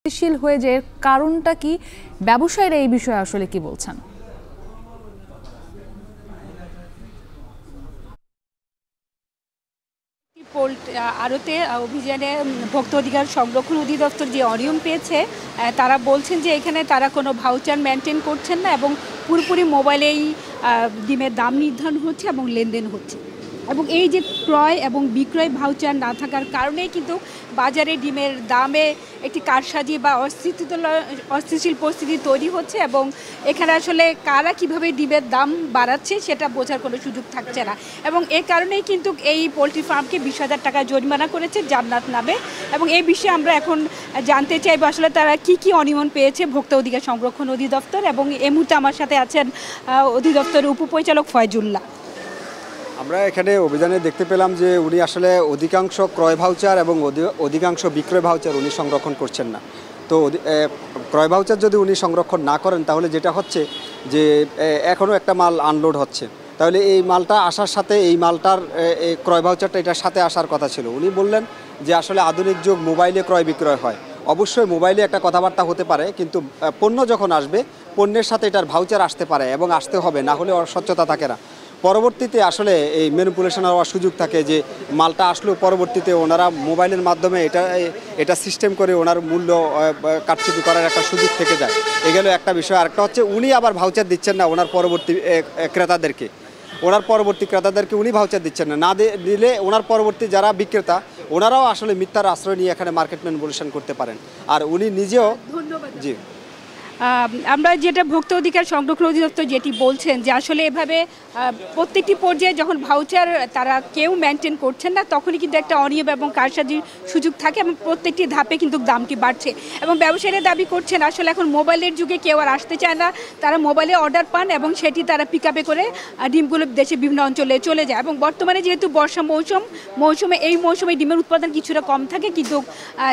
স্থিতিশীল হয়ে যায়, এর কারণটা কি? ব্যবসায়ীরা এই বিষয়ে আসলে কি বলছেন? আড়তে অভিযানে ভোক্তা অধিকার সংরক্ষণ অধিদপ্তর যে অনিয়ম পেয়েছে, তারা বলছেন যে এখানে তারা কোনো ভাউচার মেনটেন করছেন না এবং পুরোপুরি মোবাইলেই ডিমের দাম নির্ধারণ হচ্ছে এবং লেনদেন হচ্ছে। এবং এই যে ক্রয় এবং বিক্রয় ভাউচার না থাকার কারণেই কিন্তু বাজারে ডিমের দামে একটি কারসাজি বা অস্থিতিশীল পরিস্থিতি তৈরি হচ্ছে এবং এখানে আসলে কারা কিভাবে ডিমের দাম বাড়াচ্ছে সেটা বোঝার কোনো সুযোগ থাকছে না। এবং এই কারণেই কিন্তু এই পোলট্রি ফার্মকে 20,000 টাকা জরিমানা করেছে জান্নাত নামে। এবং এই বিষয়ে আমরা এখন জানতে চাইব আসলে তারা কি অনিয়ম পেয়েছে ভোক্তা অধিকার সংরক্ষণ অধিদপ্তর। এবং এই মুহূর্তে আমার সাথে আছেন অধিদপ্তরের উপপরিচালক ফয়জুল্লাহ। আমরা এখানে অভিযানে দেখতে পেলাম যে উনি আসলে অধিকাংশ ক্রয় ভাউচার এবং অধিকাংশ বিক্রয় ভাউচার উনি সংরক্ষণ করছেন না। তো ক্রয় ভাউচার যদি উনি সংরক্ষণ না করেন তাহলে যেটা হচ্ছে যে এখনও একটা মাল আনলোড হচ্ছে, তাহলে এই মালটা আসার সাথে এই মালটার ক্রয় ভাউচারটা এটার সাথে আসার কথা ছিল। উনি বললেন যে আসলে আধুনিক যুগ, মোবাইলে ক্রয় বিক্রয় হয়। অবশ্যই মোবাইলে একটা কথাবার্তা হতে পারে, কিন্তু পণ্য যখন আসবে পণ্যের সাথে এটার ভাউচার আসতে পারে এবং আসতে হবে, না হলে স্বচ্ছতা থাকে না। পরবর্তীতে আসলে এই ম্যানিপুলেশন হওয়ার সুযোগ থাকে যে মালটা আসলেও পরবর্তীতে ওনারা মোবাইলের মাধ্যমে এটা সিস্টেম করে ওনার মূল্য কারচুপি করার একটা সুযোগ থেকে যায়। এগুলো একটা বিষয়। আরেকটা হচ্ছে উনি আবার ভাউচার দিচ্ছেন না ওনার পরবর্তী ক্রেতাদেরকে উনি ভাউচার দিচ্ছেন না দিলে ওনার পরবর্তী যারা বিক্রেতা ওনারাও আসলে মিথ্যার আশ্রয় নিয়ে এখানে মার্কেট ম্যানিপুলেশন করতে পারেন। আর উনি নিজেও জি আমরা যেটা ভোক্তা অধিকার সংরক্ষণ অধিদপ্তর যেটি বলছেন যে আসলে এভাবে প্রত্যেকটি পর্যায়ে যখন ভাউচার তারা কেউ মেনটেন করছেন না তখনই কিন্তু একটা অনিয়ম এবং কারসাজির সুযোগ থাকে এবং প্রত্যেকটি ধাপে কিন্তু দামটি বাড়ছে। এবং ব্যবসায়ীরা দাবি করছেন আসলে এখন মোবাইলের যুগে কেউ আর আসতে চায় না, তারা মোবাইলে অর্ডার পান এবং সেটি তারা পিক আপে করে ডিমগুলো দেশের বিভিন্ন অঞ্চলে চলে যায়। এবং বর্তমানে যেহেতু বর্ষা মৌসুমে এই মৌসুমে ডিমের উৎপাদন কিছুটা কম থাকে কিন্তু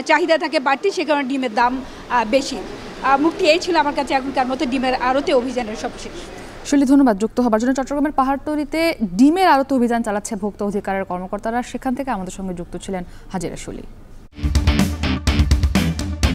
চাহিদা থাকে বাড়তি, সে কারণে ডিমের দাম বেশি। মুক্তি এই ছিল আমার কাছে এখনকার মতো ডিমের আড়তে অভিযানের সবশেষ। শুলি, ধন্যবাদ যুক্ত হবার জন্য। চট্টগ্রামের পাহাড়তলীতে ডিমের আড়তে অভিযান চালাচ্ছে ভোক্তা অধিকারের কর্মকর্তারা, সেখান থেকে আমাদের সঙ্গে যুক্ত ছিলেন হাজিরা শুলি।